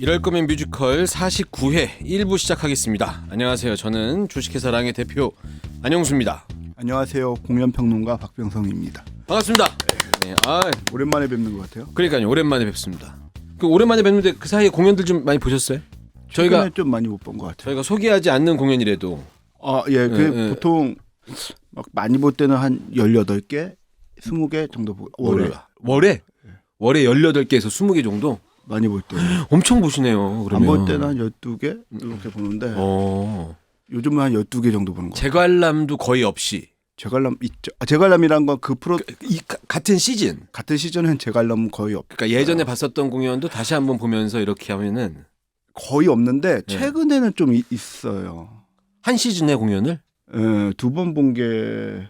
이럴 거면 뮤지컬 49회 1부 시작하겠습니다. 안녕하세요. 저는 주식회사 랑의 대표 안영수입니다. 안녕하세요. 공연평론가 박병성입니다. 반갑습니다. 네, 오랜만에 뵙는 것 같아요. 그러니까요. 오랜만에 뵙습니다. 오랜만에 뵙는데 그 사이에 공연들 좀 많이 보셨어요? 저희가 좀 많이 못 본 것 같아요. 저희가 소개하지 않는 공연이라도 보통 막 많이 볼 때는 한 18개, 20개 정도 보고 월에 18개에서 20개 정도? 많이 볼 때. 엄청 보시네요. 그러면. 안 볼 때는 한 12개 이렇게 보는데 요즘은 한 12개 정도 보는 거 같아요. 재관람도 거의 없이. 재관람 있죠. 재관람이란 건 그 프로 같은 시즌. 같은 시즌은 재관람 거의 없. 그러니까 예전에 봤었던 공연도 다시 한번 보면서 이렇게 하면은 거의 없는데 네. 최근에는 좀 있어요. 한 시즌의 공연을? 두 번 본 게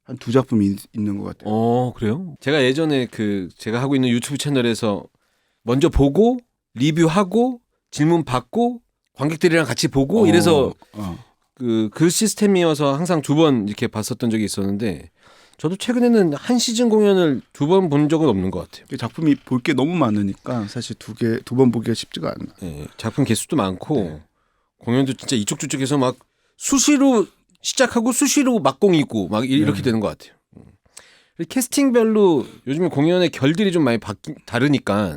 한 2작품 있는 것 같아요. 그래요? 제가 예전에 제가 하고 있는 유튜브 채널에서 먼저 보고 리뷰하고 질문 받고 관객들이랑 같이 보고 이래서 그 시스템이어서 항상 2번 이렇게 봤었던 적이 있었는데 저도 최근에는 한 시즌 공연을 2번 본 적은 없는 것 같아요. 작품이 볼 게 너무 많으니까 사실 2번 보기가 쉽지가 않아요. 네, 작품 개수도 많고 공연도 진짜 이쪽 저쪽에서 막 수시로 시작하고 수시로 막공이고 막 이렇게 되는 것 같아요. 캐스팅별로 요즘에 공연의 결들이 좀 많이 다르니까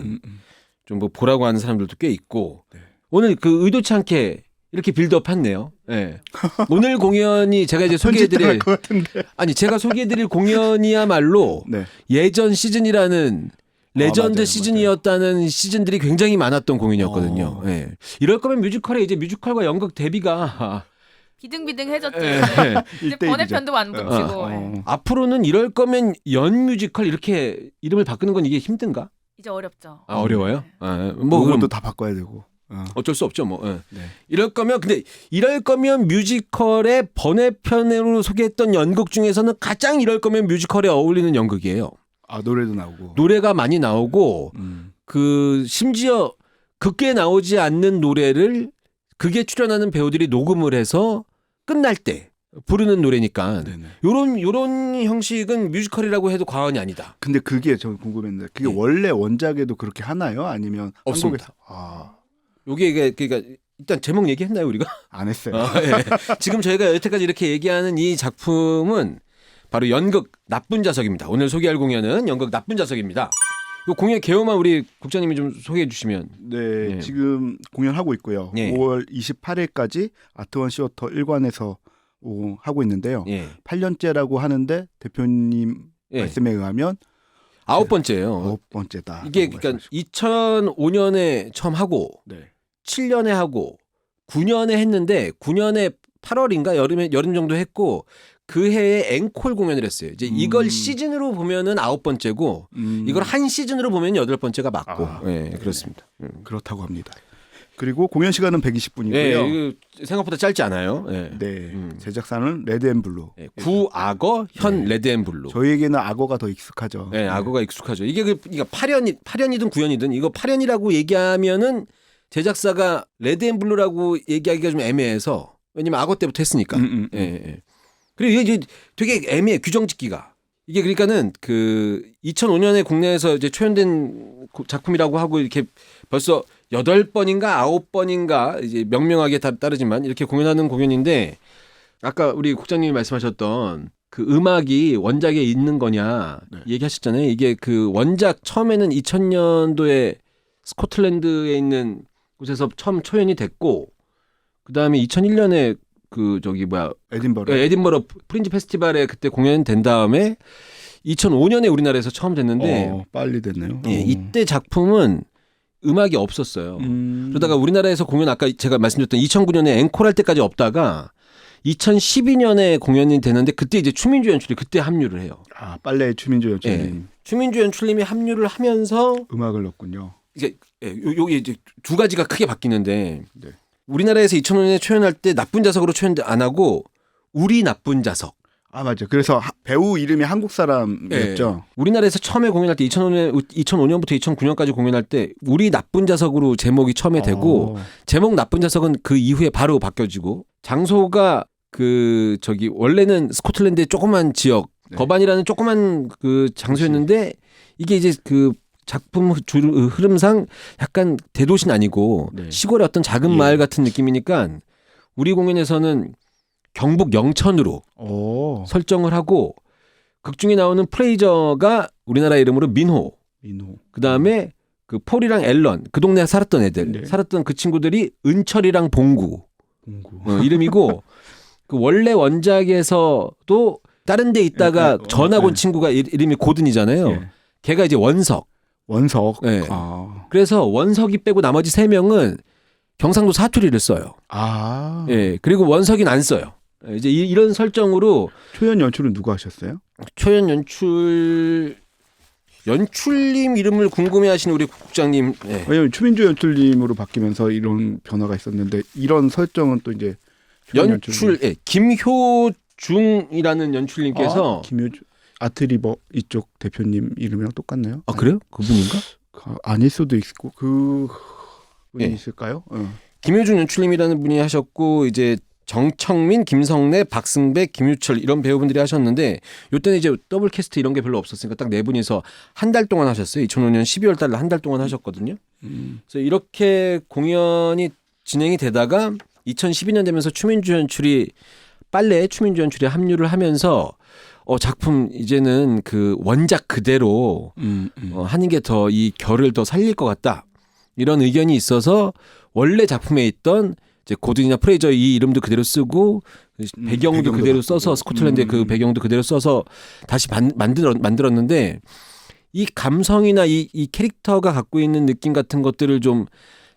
좀 뭐 보라고 하는 사람들도 꽤 있고 오늘 의도치 않게 이렇게 빌드업했네요. 네. 오늘 공연이 제가 이제 소개해드릴 제가 소개해드릴 공연이야말로 예전 시즌이라는 레전드 맞아요. 시즌이었다는 시즌들이 굉장히 많았던 공연이었거든요. 네. 이럴 거면 뮤지컬에 이제 뮤지컬과 연극 대비가 비등비등해졌죠. 이제 1대1이죠. 번외편도 안 붙이고 앞으로는 이럴 거면 연 뮤지컬 이렇게 이름을 바꾸는 건 이게 힘든가? 이제 어렵죠. 어려워요? 뭐 그럼 그것도 다 바꿔야 되고. 어쩔 수 없죠, 뭐. 이럴 거면 뮤지컬의 번외편으로 소개했던 연극 중에서는 가장 이럴 거면 뮤지컬에 어울리는 연극이에요. 노래도 나오고. 노래가 많이 나오고 심지어 극계에 나오지 않는 노래를 극에 출연하는 배우들이 녹음을 해서 끝날 때 부르는 노래니까 요런 형식은 뮤지컬이라고 해도 과언이 아니다. 근데 그게 저 궁금했는데 그게 원래 원작에도 그렇게 하나요? 아니면 없습니다. 한국에서 요게 그러니까 일단 제목 얘기했나요 우리가? 안 했어요. 지금 저희가 여태까지 이렇게 얘기하는 이 작품은 바로 연극 나쁜 자석입니다. 오늘 소개할 공연은 연극 나쁜 자석입니다. 이 공연 개요만 우리 국장님이 좀 소개해 주시면. 네, 지금 공연하고 있고요. 5월 28일까지 아트원 시어터 1관에서 하고 있는데요. 8년째라고 하는데 대표님 말씀에 의하면 9번째예요. 9번째다. 이게 그러니까 2005년에 처음 하고 7년에 하고 9년에 했는데 9년에 8월인가 여름 정도 했고 그 해에 앵콜 공연을 했어요. 이제 이걸 시즌으로 보면은 9번째고 이걸 한 시즌으로 보면 8번째가 맞고. 그렇습니다. 그렇다고 합니다. 그리고 공연 시간은 120분이고요. 생각보다 짧지 않아요. 제작사는 레드앤블루. 구악어 현 레드앤블루. 저희에게는 악어가 더 익숙하죠. 악어가 익숙하죠. 이게 8년이든 9년이든 이거 8년이라고 얘기하면은 제작사가 레드앤블루라고 얘기하기가 좀 애매해서 왜냐면 악어 때부터 했으니까. 그리고 이게 되게 애매해 규정 짓기가. 이게 그러니까는 2005년에 국내에서 이제 초연된 작품이라고 하고 이렇게 벌써 8번인가 9번인가 이제 명명하게 따르지만 이렇게 공연하는 공연인데 아까 우리 국장님이 말씀하셨던 그 음악이 원작에 있는 거냐 얘기하셨잖아요. 이게 원작 처음에는 2000년도에 스코틀랜드에 있는 곳에서 처음 초연이 됐고 그다음에 2001년에 에딘버러 프린지 페스티벌에 그때 공연된 다음에 2005년에 우리나라에서 처음 됐는데 빨리 됐네요. 이때 작품은 음악이 없었어요. 그러다가 우리나라에서 공연 아까 제가 말씀드렸던 2009년에 앵콜 할 때까지 없다가 2012년에 공연이 되는데 그때 이제 추민주 연출이 그때 합류를 해요. 빨래 추민주 연출님. 추민주 연출님이 합류를 하면서 음악을 넣었군요. 이제 여기 이제 두 가지가 크게 바뀌는데 우리나라에서 2005년에 초연할 때 나쁜 자석으로 초연 안 하고 우리 나쁜 자석. 맞죠. 그래서 배우 이름이 한국 사람이었죠. 우리나라에서 처음에 공연할 때 2005년부터 2009년까지 공연할 때 우리 나쁜 자석으로 제목이 처음에 되고 제목 나쁜 자석은 그 이후에 바로 바뀌어지고 장소가 원래는 스코틀랜드의 조그만 지역 거반이라는 조그만 장소였는데 이게 이제 작품 흐름상 약간 대도시는 아니고 네. 시골의 어떤 작은 예. 마을 같은 느낌이니까 우리 공연에서는 경북 영천으로 오. 설정을 하고 극 중에 나오는 프레이저가 우리나라 이름으로 민호. 민호. 그다음에 그 폴이랑 앨런 그 동네에 살았던 애들 네. 살았던 그 친구들이 은철이랑 봉구 공구. 이름이고 그 원래 원작에서도 다른 데 있다가 전학 온 친구가 이름이 고든이잖아요. 예. 걔가 이제 원석. 원석. 예. 아. 그래서 원석이 빼고 나머지 3명은 경상도 사투리를 써요. 아. 예. 그리고 원석이는 안 써요. 이제 이런 설정으로 초연 연출은 누가 하셨어요? 초연 연출님 이름을 궁금해하시는 우리 국장님. 예. 왜냐면 추민주 연출님으로 바뀌면서 이런 변화가 있었는데 이런 설정은 또 이제 초연 연출 예. 김효중이라는 연출님께서 김효주 아트리버 이쪽 대표님 이름이랑 똑같나요? 아 그래요? 그분인가? 아닐 수도 있고 그 분이 예. 있을까요? 김효중 연출님이라는 분이 하셨고 이제 정청민, 김성래, 박승백, 김유철 이런 배우분들이 하셨는데 이때는 이제 더블 캐스트 이런 게 별로 없었으니까 딱 4분이서 한 달 동안 하셨어요. 2005년 12월 달에 한 달 동안 하셨거든요. 그래서 이렇게 공연이 진행이 되다가 2012년 되면서 추민주 연출이 합류를 하면서 작품 이제는 그 원작 그대로 하는 게 더 이 결을 더 살릴 것 같다. 이런 의견이 있어서 원래 작품에 있던 이제 고든이나 프레이저 이 이름도 그대로 쓰고 배경도 그대로 써서 스코틀랜드의 그 배경도 그대로 써서 다시 만들었는데 이 감성이나 이 캐릭터가 갖고 있는 느낌 같은 것들을 좀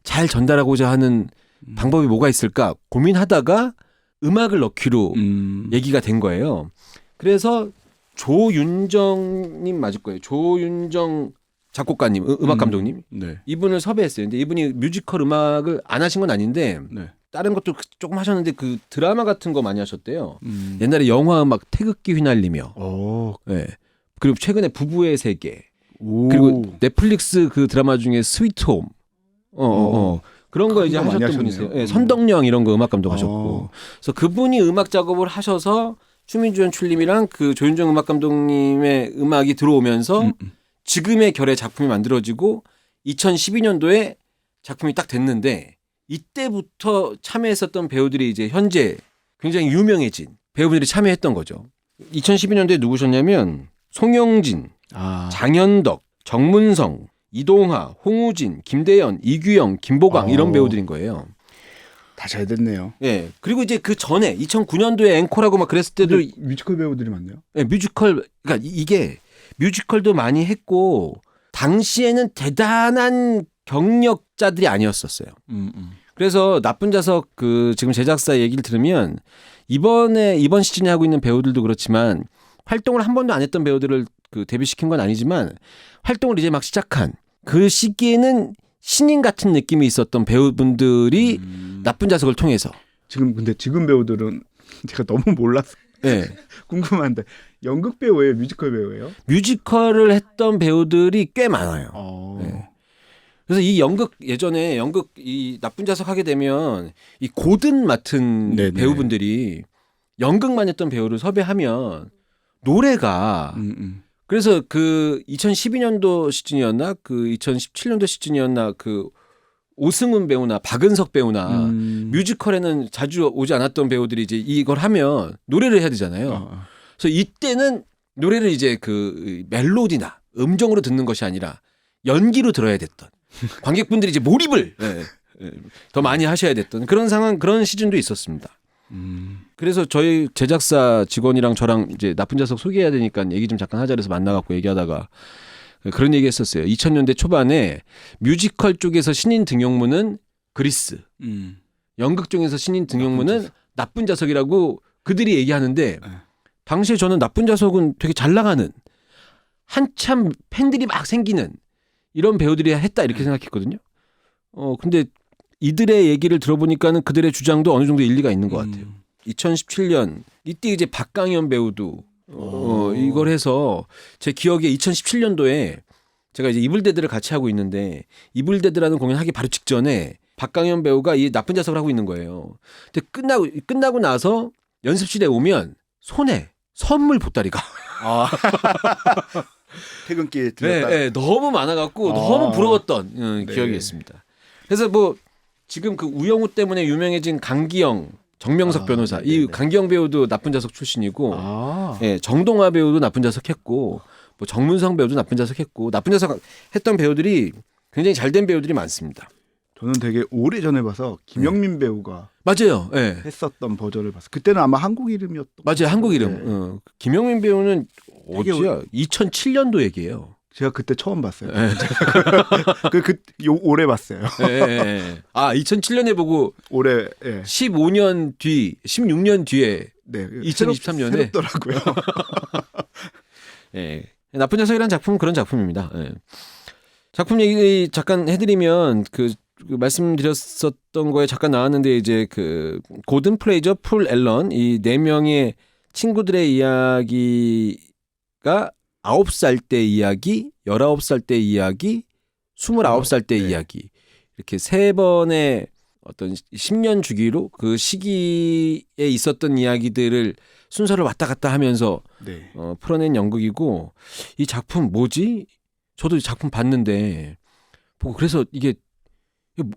잘 전달하고자 하는 방법이 뭐가 있을까 고민하다가 음악을 넣기로 얘기가 된 거예요. 그래서 조윤정님 맞을 거예요. 조윤정 작곡가님, 음악 감독님. 네. 이분을 섭외했어요. 근데 이분이 뮤지컬 음악을 안 하신 건 아닌데 네. 다른 것도 조금 하셨는데 그 드라마 같은 거 많이 하셨대요. 옛날에 영화 음악 태극기 휘날리며. 네. 그리고 최근에 부부의 세계. 그리고 넷플릭스 그 드라마 중에 스위트 홈. 그런 거 이제 하셨던 분이세요. 네, 선덕령 이런 거 음악 감독 하셨고. 그래서 그분이 음악 작업을 하셔서 추민주 연출님이랑 그 조윤정 음악 감독님의 음악이 들어오면서 지금의 결의 작품이 만들어지고 2012년도에 작품이 딱 됐는데 이때부터 참여했었던 배우들이 이제 현재 굉장히 유명해진 배우들이 참여했던 거죠. 2012년도에 누구셨냐면 송영진, 장현덕, 정문성, 이동하, 홍우진, 김대현, 이규영, 김보광 이런 배우들인 거예요. 다 잘 됐네요. 예. 그리고 이제 그 전에 2009년도에 앵콜하고 막 그랬을 때도 뮤지컬 배우들이 많네요. 예, 뮤지컬 그러니까 이게 뮤지컬도 많이 했고 당시에는 대단한 경력자들이 아니었었어요. 그래서 나쁜 자석 그 지금 제작사 얘기를 들으면 이번 시즌에 하고 있는 배우들도 그렇지만 활동을 한 번도 안 했던 배우들을 그 데뷔시킨 건 아니지만 활동을 이제 막 시작한 그 시기에는 신인 같은 느낌이 있었던 배우분들이 나쁜 자석을 통해서 근데 지금 배우들은 제가 너무 몰라서 네. 궁금한데 연극 배우예요, 뮤지컬 배우예요? 뮤지컬을 했던 배우들이 꽤 많아요. 네. 그래서 이 예전에 연극 이 나쁜 자석 하게 되면 이 고든 맡은 네네. 배우분들이 연극만 했던 배우를 섭외하면 노래가 그래서 그 2012년도 시즌이었나 그 2017년도 시즌이었나 그 오승훈 배우나 박은석 배우나 뮤지컬에는 자주 오지 않았던 배우들이 이제 이걸 하면 노래를 해야 되잖아요. 그래서 이때는 노래를 이제 그 멜로디나 음정으로 듣는 것이 아니라 연기로 들어야 됐던 관객분들이 이제 몰입을 더 많이 하셔야 됐던 그런 시즌도 있었습니다. 그래서 저희 제작사 직원이랑 저랑 이제 나쁜 자석 소개해야 되니까 얘기 좀 잠깐 하자 그래서 만나갖고 얘기하다가 그런 얘기 했었어요. 2000년대 초반에 뮤지컬 쪽에서 신인 등용문은 그리스, 연극 쪽에서 신인 등용문은 나쁜 자석이라고 그들이 얘기하는데 당시에 저는 나쁜 자석은 되게 잘 나가는 한참 팬들이 막 생기는 이런 배우들이 했다 이렇게 생각했거든요. 근데 이들의 얘기를 들어보니까는 그들의 주장도 어느 정도 일리가 있는 것 같아요. 2017년 이때 이제 박강현 배우도 이걸 해서 제 기억에 2017년도에 제가 이제 이블데드를 같이 하고 있는데 이블데드라는 공연 하기 바로 직전에 박강현 배우가 이 나쁜 자석을 하고 있는 거예요. 근데 끝나고 나서 연습실에 오면 손에 선물 보따리가 퇴근길 들렸다. 네, 너무 많아갖고 너무 부러웠던 네. 기억이 있습니다. 그래서 뭐 지금 그 우영우 때문에 유명해진 강기영, 정명석 변호사. 네네. 이 강기영 배우도 나쁜 자석 출신이고, 아. 예, 정동화 배우도 나쁜 자석 했고, 뭐 정문성 배우도 나쁜 자석 했고, 나쁜 자석 했던 배우들이 굉장히 잘된 배우들이 많습니다. 저는 되게 오래 전에 봐서 김영민 배우가 맞아요. 예. 했었던 버전을 봤어요. 그때는 아마 한국 이름이었던. 맞아요. 한국 이름. 네. 김영민 배우는 되게 어디야? 2007년도 얘기예요. 제가 그때 처음 봤어요. 예. 올해 봤어요. 예. 아, 2007년에 보고 올해. 예. 15년 뒤, 16년 뒤에 네. 2023 년에? 새롭더라고요. 예. 나쁜 녀석이라는 작품은 그런 작품입니다. 예. 작품 얘기 잠깐 해드리면 그 말씀드렸었던 거에 잠깐 나왔는데 이제 그 고든 프레이저, 풀 앨런 이 네 명의 친구들의 이야기가 9살 때 이야기, 19살 때 이야기, 29살 때 네. 이야기 이렇게 세 번의 어떤 10년 주기로 그 시기에 있었던 이야기들을 순서를 왔다 갔다 하면서 네. 풀어낸 연극이고 이 작품 뭐지? 저도 이 작품 봤는데 보고 그래서 이게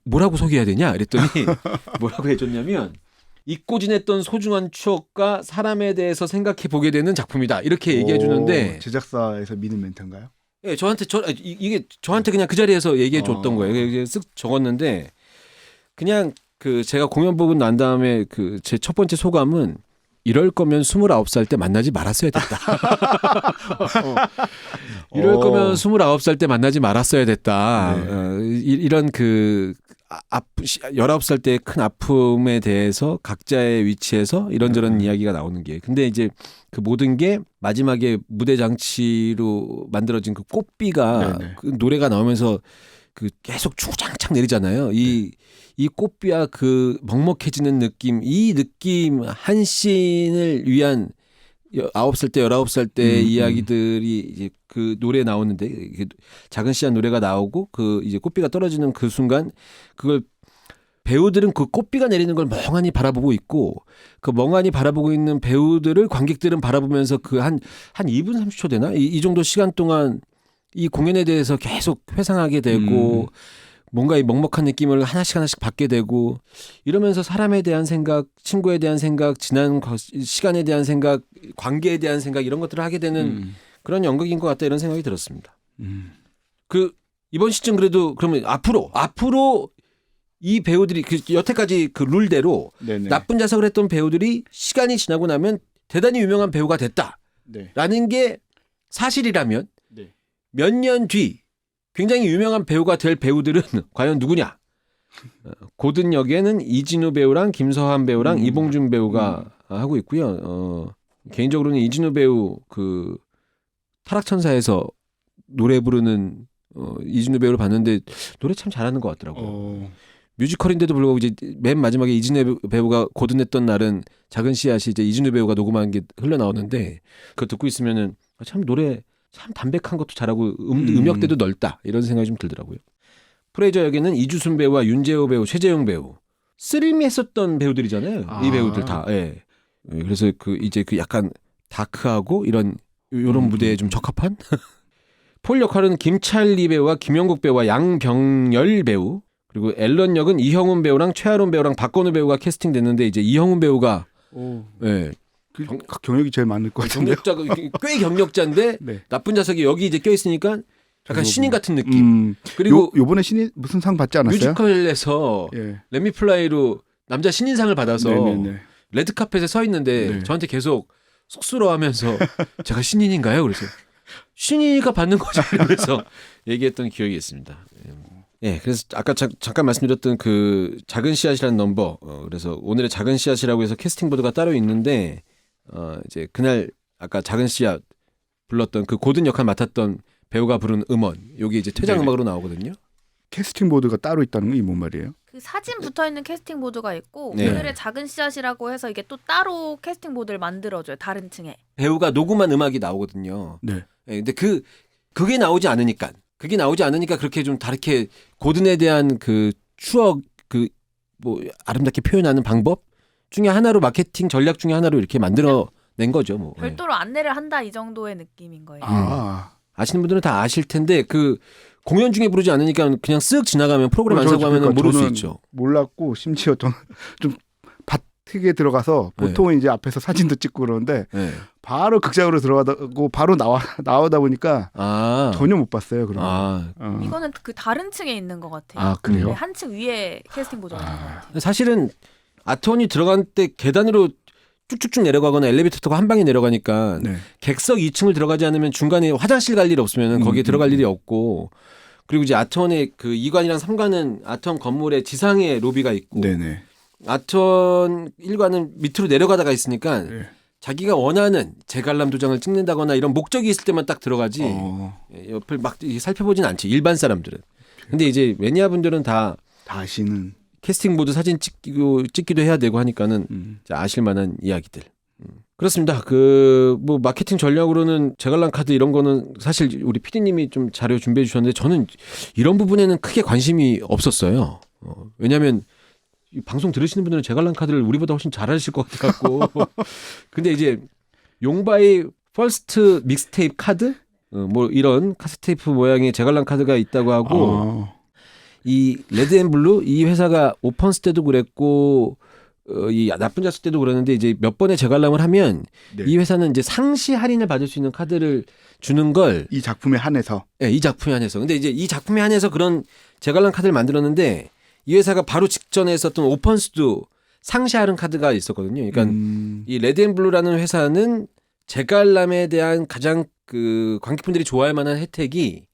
뭐라고 소개해야 되냐 이랬더니 뭐라고 해줬냐면 잊고 지냈던 소중한 추억과 사람에 대해서 생각해 보게 되는 작품이다 이렇게 얘기해 주는데 제작사에서 미는 멘트인가요? 예, 저한테 이게 저한테 그냥 그 자리에서 얘기해 줬던 거예요. 이게 쓱 적었는데 그냥 그 제가 공연 보고 난 다음에 그 제 첫 번째 소감은 이럴 거면 29살 때 만나지 말았어야 됐다. 이럴 거면 29살 때 만나지 말았어야 됐다. 네. 이런 그 19살 때의 큰 아픔에 대해서 각자의 위치에서 이런저런 이야기가 나오는 게. 근데 이제 그 모든 게 마지막에 무대 장치로 만들어진 그 꽃비가 그 노래가 나오면서 그 계속 주장창 내리잖아요. 이 꽃비와 그 먹먹해지는 느낌, 이 느낌 한 씬을 위한 9살 때, 19살 때 이야기들이 이제 그 노래에 나오는데 작은 씨한 노래가 나오고 그 이제 꽃비가 떨어지는 그 순간 그걸 배우들은 그 꽃비가 내리는 걸 멍하니 바라보고 있고 그 멍하니 바라보고 있는 배우들을 관객들은 바라보면서 그 한 2분 30초 되나? 이 정도 시간 동안 이 공연에 대해서 계속 회상하게 되고 뭔가 이 먹먹한 느낌을 하나씩 받게 되고 이러면서 사람에 대한 생각, 친구에 대한 생각, 지난 시간에 대한 생각, 관계에 대한 생각 이런 것들을 하게 되는 그런 연극인 것 같다 이런 생각이 들었습니다. 그 이번 시즌 그래도 그러면 앞으로 이 배우들이 그 여태까지 그 룰대로 네네. 나쁜 자석을 했던 배우들이 시간이 지나고 나면 대단히 유명한 배우가 됐다라는 게 사실이라면 네. 몇 년 뒤 굉장히 유명한 배우가 될 배우들은 과연 누구냐? 고든 역에는 이진우 배우랑 김서한 배우랑 이봉준 배우가 하고 있고요. 개인적으로는 이진우 배우 그 타락천사에서 노래 부르는 이진우 배우를 봤는데 노래 참 잘하는 것 같더라고요. 뮤지컬인데도 불구하고 이제 맨 마지막에 이진우 배우가 고든했던 날은 작은 씨앗이 이제 이진우 배우가 녹음한 게 흘러나오는데 그거 듣고 있으면은 참 노래 참 담백한 것도 잘하고 음역대도 넓다 이런 생각이 좀 들더라고요. 프레이저 역에는 이주순 배우와 윤재호 배우, 최재용 배우 쓰리미 했었던 배우들이잖아요. 이 배우들 다. 예. 그래서 그 이제 그 약간 다크하고 요런 무대에 좀 적합한 폴 역할은 김찰리 배우와 김영국 배우와 양병열 배우 그리고 앨런 역은 이형훈 배우랑 최하론 배우랑 박건우 배우가 캐스팅됐는데 이제 이형훈 배우가 예. 경력이 제일 많을 것 같은데요. 꽤 경력자인데 네. 나쁜 자석이 여기 이제 껴 있으니까 약간 신인 같은 느낌. 그리고 요번에 신인 무슨 상 받지 않았어요? 뮤지컬에서 레미플라이로 남자 신인상을 받아서 네네네. 레드카펫에 서 있는데 저한테 계속 쑥스러워하면서 제가 신인인가요? 그래서 신인이가 받는 거죠. 그래서 얘기했던 기억이 있습니다. 예, 그래서 아까 잠깐 말씀드렸던 그 작은 씨앗이라는 넘버. 그래서 오늘의 작은 씨앗이라고 해서 캐스팅 보드가 따로 있는데 이제 그날 아까 작은 씨앗 불렀던 그 고든 역할 맡았던 배우가 부른 음원 여기 이제 퇴장 음악으로 나오거든요. 캐스팅 보드가 따로 있다는 게 뭔 말이에요? 그 사진 붙어 있는 캐스팅 보드가 있고 네. 오늘의 작은 씨앗이라고 해서 이게 또 따로 캐스팅 보드를 만들어줘요. 다른 층에. 배우가 녹음한 음악이 나오거든요. 네. 예, 근데 그게 나오지 않으니까 그렇게 좀 다르게 고든에 대한 그 추억 그 뭐 아름답게 표현하는 방법 중에 하나로 마케팅 전략 중에 하나로 이렇게 만들어낸 거죠. 뭐. 별도로 안내를 한다 이 정도의 느낌인 거예요. 아. 아시는 분들은 다 아실 텐데 그 공연 중에 부르지 않으니까 그냥 쓱 지나가면 프로그램 안 사고 하면 모를 수 있죠. 몰랐고 심지어 저는 좀 밭에 들어가서 보통은 이제 앞에서 사진도 찍고 그러는데 바로 극장으로 들어가고 바로 나오다 보니까 전혀 못 봤어요. 그러면. 이거는 그 다른 층에 있는 것 같아요. 아 그래요? 네, 한층 위에 캐스팅 보도가 있는 것 같아요. 사실은 아트원이 들어간 때 계단으로 쭉쭉쭉 내려가거나 엘리베이터 타고 한 방에 내려가니까 네. 객석 2층을 들어가지 않으면 중간에 화장실 갈 일이 없으면 거기에 들어갈 일이 없고 그리고 이제 아트원의 그 2관이랑 3관은 아트원 건물의 지상에 로비가 있고 네네. 아트원 1관은 밑으로 내려가다가 있으니까 네. 자기가 원하는 재관람 도장을 찍는다거나 이런 목적이 있을 때만 딱 들어가지 옆을 막 살펴보진 않지 일반 사람들은. 근데 이제 매니아분들은 다 아시는 캐스팅 보드 사진 찍기도 해야 되고 하니까는 아실만한 이야기들. 그렇습니다. 그 뭐 마케팅 전략으로는 재관람 카드 이런 거는 사실 우리 PD님이 좀 자료 준비해 주셨는데 저는 이런 부분에는 크게 관심이 없었어요. 왜냐하면 이 방송 들으시는 분들은 재관람 카드를 우리보다 훨씬 잘 아실 것 같고. 근데 이제 용바이 퍼스트 믹스테이프 카드 뭐 이런 카세테이프 모양의 재관람 카드가 있다고 하고. 이 레드앤블루 이 회사가 오펀스 때도 그랬고 이 나쁜 자식 때도 그랬는데 이제 몇 번의 재관람을 하면 이 회사는 이제 상시 할인을 받을 수 있는 카드를 주는 걸 이 작품에 한해서 이 작품에 한해서 근데 이제 이 작품에 한해서 그런 재관람 카드를 만들었는데 이 회사가 바로 직전에 있었던 오펀스도 상시 할인 카드가 있었거든요. 그러니까 이 레드앤블루라는 회사는 재관람에 대한 가장 그 관객분들이 좋아할 만한 혜택이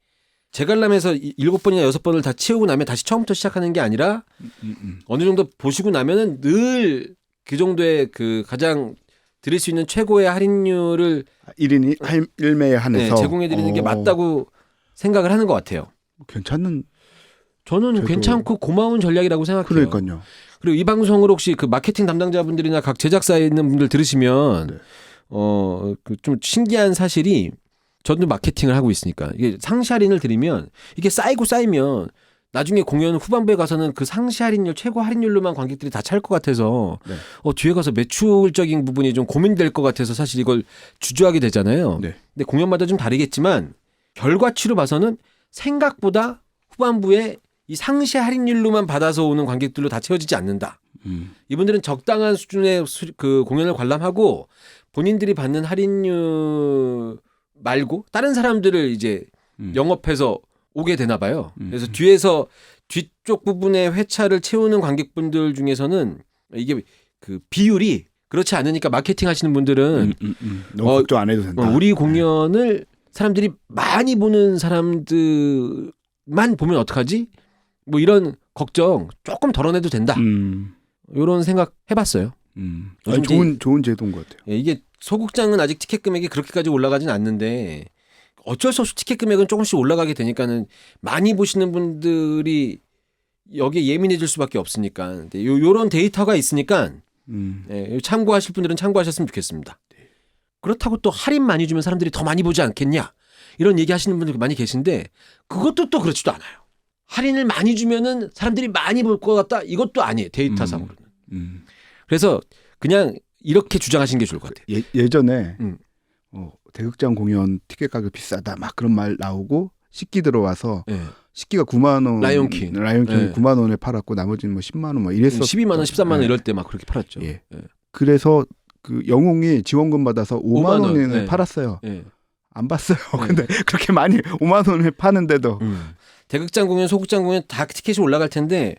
재관람에서 7번이나 6번을 다 치우고 나면 다시 처음부터 시작하는 게 아니라 어느 정도 보시고 나면은 늘 그 정도의 그 가장 드릴 수 있는 최고의 할인율을 1인 1매에 한해서 제공해 드리는 게 맞다고 생각을 하는 것 같아요. 괜찮은 저는 괜찮고 고마운 전략이라고 생각해요. 그러니까요. 그리고 이 방송을 혹시 그 마케팅 담당자분들이나 각 제작사에 있는 분들 들으시면 그 좀 신기한 사실이 저도 마케팅을 하고 있으니까 이게 상시 할인을 드리면 이게 쌓이면 나중에 공연 후반부에 가서는 그 상시 할인율 최고 할인율로만 관객들이 다 찰 것 같아서 뒤에 가서 매출적인 부분이 좀 고민될 것 같아서 사실 이걸 주저하게 되잖아요. 근데 공연마다 좀 다르겠지만 결과치로 봐서는 생각보다 후반부에 이 상시 할인율로만 받아서 오는 관객들로 다 채워지지 않는다. 이분들은 적당한 수준의 그 공연을 관람하고 본인들이 받는 할인율 말고 다른 사람들을 이제 영업해서 오게 되나 봐요. 그래서 뒤에서 뒤쪽 부분의 회차를 채우는 관객분들 중에서는 이게 그 비율이 그렇지 않으니까 마케팅 하시는 분들은 너무 걱정 안 해도 된다. 우리 공연을 사람들이 많이 보는 사람들만 보면 어떡하지? 뭐 이런 걱정 조금 덜어내도 된다. 이런 생각 해봤어요. 아니, 좋은 제도인 것 같아요. 이게 소극장은 아직 티켓 금액이 그렇게까지 올라가진 않는데 어쩔 수 없이 티켓 금액은 조금씩 올라가게 되니까는 많이 보시는 분들이 여기에 예민해질 수밖에 없으니까 근데 요런 데이터가 있으니까 참고하실 분들은 참고하셨으면 좋겠습니다. 그렇다고 또 할인 많이 주면 사람들이 더 많이 보지 않겠냐 이런 얘기 하시는 분들 많이 계신데 그것도 또 그렇지도 않아요. 할인을 많이 주면은 사람들이 많이 볼 것 같다 이것도 아니에요. 데이터상으로는. 그래서 그냥 이렇게 주장하시는 게 좋을 것 같아요. 예전에 대극장 공연 티켓 가격 비싸다 막 그런 말 나오고 식기 들어와서 식기가 9만 원 라이온킹 9만 원에 팔았고 나머지는 뭐 10만 원 뭐 이랬었 12만 원, 13만 원 이럴 때 막 그렇게 팔았죠. 그래서 그 영웅이 지원금 받아서 5만 원에 팔았어요. 안 봤어요. 근데 그렇게 많이 5만 원에 파는데도 대극장 공연, 소극장 공연 다 티켓이 올라갈 텐데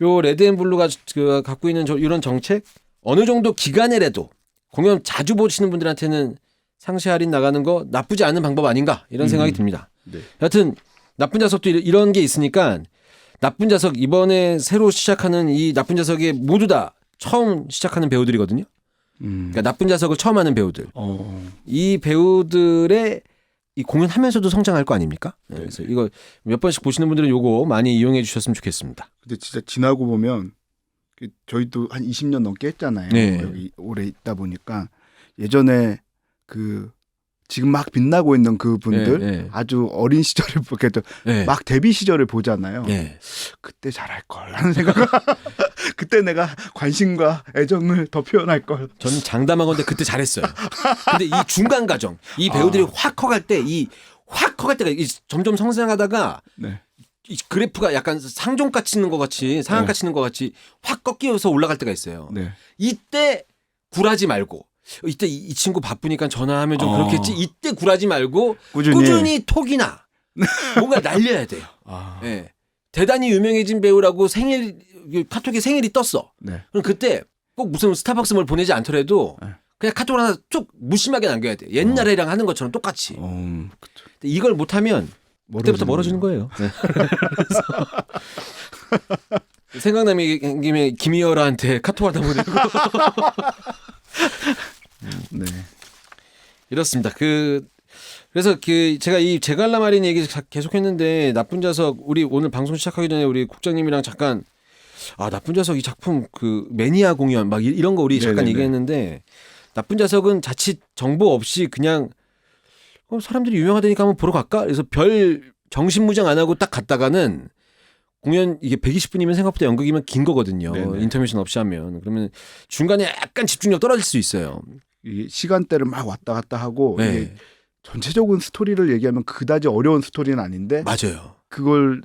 요 레드앤블루가 그 갖고 있는 이런 정책 어느 정도 기간에라도 공연 자주 보시는 분들한테는 상시 할인 나가는 거 나쁘지 않은 방법 아닌가 이런 생각이 듭니다. 여하튼 나쁜 자석도 이런 게 있으니까 나쁜 자석 이번에 새로 시작하는 이 나쁜 자석에 모두 다 처음 시작하는 배우들이거든요. 그러니까 나쁜 자석을 처음 하는 배우들. 이 배우들의 이 공연하면서도 성장할 거 아닙니까? 그래서 이거 몇 번씩 보시는 분들은 요거 많이 이용해 주셨으면 좋겠습니다. 근데 진짜 지나고 보면 저희도 한 20년 넘게 했잖아요. 여기 오래 있다 보니까 예전에 그 지금 막 빛나고 있는 그분들 아주 어린 시절을 막 데뷔 시절을 보잖아요. 그때 잘할 걸 하는 생각. 그때 내가 관심과 애정을 더 표현할 걸. 저는 장담하건데 그때 잘했어요. 근데 이 중간 과정, 이 배우들이 확 커갈 때 이 확 커갈 때가 점점 성장하다가 네. 이 그래프가 약간 상종같이 있는 것 같이 상한같이 있는 것 같이 확 꺾여서 올라갈 때가 있어요. 네. 이때 굴하지 말고 이때 이 친구 바쁘니까 전화하면 좀 그렇겠지. 이때 굴하지 말고 꾸준히 톡이나 뭔가 날려야 돼요. 네. 대단히 유명해진 배우라고 카톡에 생일이 떴어. 네. 그럼 그때 꼭 무슨 스타벅스 뭘 보내지 않더라도 그냥 카톡을 하나 쭉 무심하게 남겨야 돼. 옛날에랑 하는 것처럼 똑같이. 이걸 못하면 그때부터 멀어지는 거예요. 네. 생각나는 김에 김희열한테 카톡 하다 보내고. 네. 이렇습니다. 그래서 제가 이 제갈라마린 얘기 계속했는데 나쁜 자석 우리 오늘 방송 시작하기 전에 우리 국장님이랑 잠깐 나쁜 자석 이 작품 매니아 공연 막 이런 거 우리 잠깐 얘기했는데 나쁜 자석은 자칫 정보 없이 그냥 사람들이 유명하다니까 한번 보러 갈까? 그래서 별 정신무장 안 하고 딱 갔다가는 공연 이게 120분이면 생각보다 연극이면 긴 거거든요. 네네. 인터미션 없이 하면. 그러면 중간에 약간 집중력 떨어질 수 있어요. 이 시간대를 막 왔다 갔다 하고 이게 전체적인 스토리를 얘기하면 그다지 어려운 스토리는 아닌데 맞아요. 그걸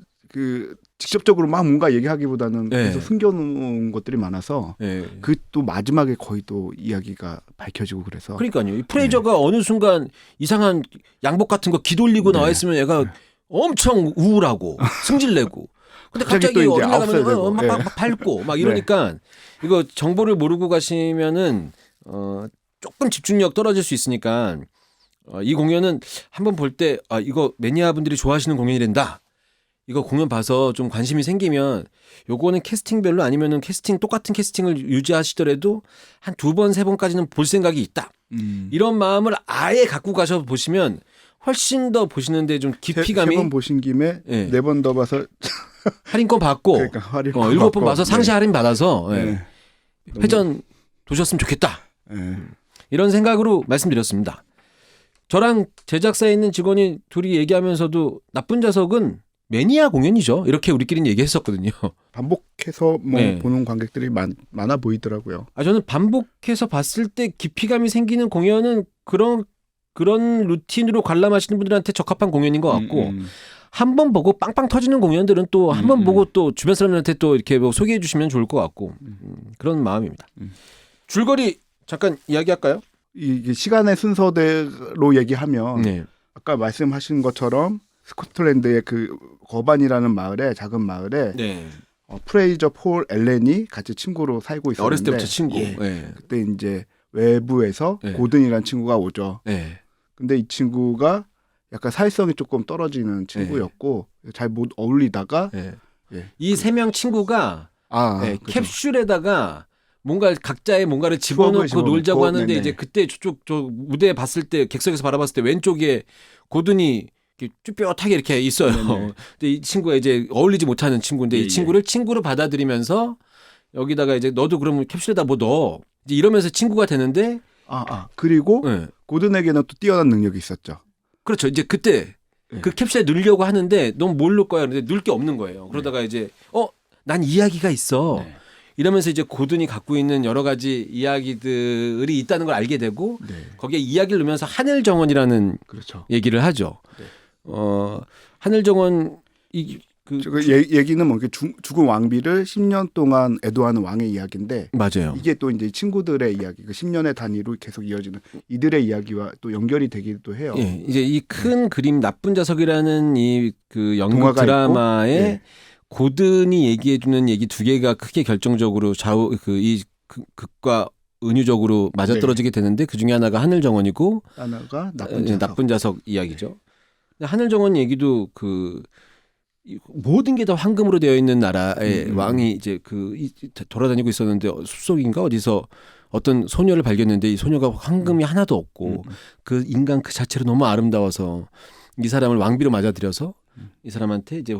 직접적으로 막 뭔가 얘기하기보다는 계속 숨겨놓은 것들이 많아서 또 마지막에 거의 또 이야기가 밝혀지고 그래서 그러니까요. 이 프레이저가 어느 순간 이상한 양복 같은 거 기돌리고 나와 있으면 얘가 엄청 우울하고 승질내고 근데 갑자기 어디 나가면 막 밟고 막 이러니까 이거 정보를 모르고 가시면은 조금 집중력 떨어질 수 있으니까 이 공연은 한번 볼 때 이거 매니아 분들이 좋아하시는 공연이란다. 이거 공연 봐서 좀 관심이 생기면 요거는 캐스팅별로 아니면은 똑같은 캐스팅을 유지하시더라도 한 2번, 3번까지는 볼 생각이 있다. 이런 마음을 아예 갖고 가셔서 보시면 훨씬 더 보시는데 좀 깊이감이 3번 보신 김에 4번 더 봐서 할인권 받고 그러니까 7번 봐서 상시 할인 받아서 회전 도셨으면 좋겠다. 이런 생각으로 말씀드렸습니다. 저랑 제작사에 있는 직원이 둘이 얘기하면서도 나쁜 자석은 매니아 공연이죠. 이렇게 우리끼리는 얘기했었거든요. 반복해서 보는 관객들이 많아 보이더라고요. 저는 반복해서 봤을 때 깊이감이 생기는 공연은 그런 루틴으로 관람하시는 분들한테 적합한 공연인 것 같고 한 번 보고 빵빵 터지는 공연들은 또 한 번 보고 또 주변 사람들한테 또 이렇게 소개해 주시면 좋을 것 같고 그런 마음입니다. 줄거리 잠깐 이야기할까요? 이게 시간의 순서대로 얘기하면 아까 말씀하신 것처럼 스코틀랜드의 거반이라는 마을에 작은 마을에 프레이저 폴 엘렌이 같이 친구로 살고 있었는데 어렸을 때부터 친구. 그때 이제 외부에서 고든이라는 친구가 오죠. 근데 이 친구가 약간 사회성이 조금 떨어지는 친구였고 잘 못 어울리다가 이 3명 친구가 캡슐에다가 뭔가 각자의 뭔가를 집어넣고 놀자고 하는데 이제 그때 저 무대에 봤을 때 객석에서 바라봤을 때 왼쪽에 고든이 쭈뼛하게 이렇게 있어요. 근데 이 친구가 이제 어울리지 못하는 친구인데 이 친구를 친구로 받아들이면서 여기다가 이제 너도 그러면 캡슐에다 뭐 넣어. 이제 이러면서 친구가 되는데 그리고 고든에게는 또 뛰어난 능력이 있었죠. 그렇죠. 이제 그때 그 캡슐에 넣으려고 하는데 넌 뭘 넣을 거야. 근데 넣을 게 없는 거예요. 그러다가 이제 난 이야기가 있어. 이러면서 이제 고든이 갖고 있는 여러 가지 이야기들이 있다는 걸 알게 되고 거기에 이야기를 넣으면서 하늘정원이라는 얘기를 하죠. 하늘정원 얘기는 뭐 죽은 왕비를 10년 동안 애도하는 왕의 이야기인데 맞아요. 이게 또 이제 친구들의 이야기, 10년의 단위로 계속 이어지는 이들의 이야기와 또 연결이 되기도 해요. 이제 이 큰 그림 나쁜 자석이라는 이 연극 드라마에 고든이 얘기해주는 얘기 2개가 크게 결정적으로 이 극과 은유적으로 맞아떨어지게 되는데 그 중에 하나가 하늘정원이고 하나가 나쁜 자석 이야기죠. 하늘정원 얘기도 모든 게 다 황금으로 되어 있는 나라의 왕이 이제 돌아다니고 있었는데 숲속인가 어디서 어떤 소녀를 발견했는데 이 소녀가 황금이 하나도 없고 그 인간 그 자체로 너무 아름다워서 이 사람을 왕비로 맞아들여서 이 사람한테 이제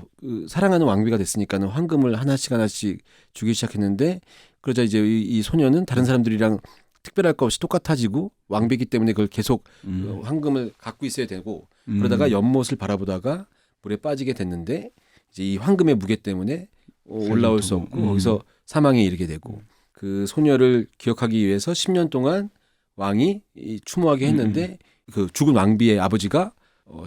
사랑하는 왕비가 됐으니까는 황금을 하나씩 주기 시작했는데 그러자 이제 이 소녀는 다른 사람들이랑 특별할 것 없이 똑같아지고 왕비기 때문에 그걸 계속 황금을 갖고 있어야 되고 그러다가 연못을 바라보다가 물에 빠지게 됐는데 이제 이 황금의 무게 때문에 올라올 수 없고 거기서 사망에 이르게 되고 그 소녀를 기억하기 위해서 10년 동안 왕이 추모하게 했는데 그 죽은 왕비의 아버지가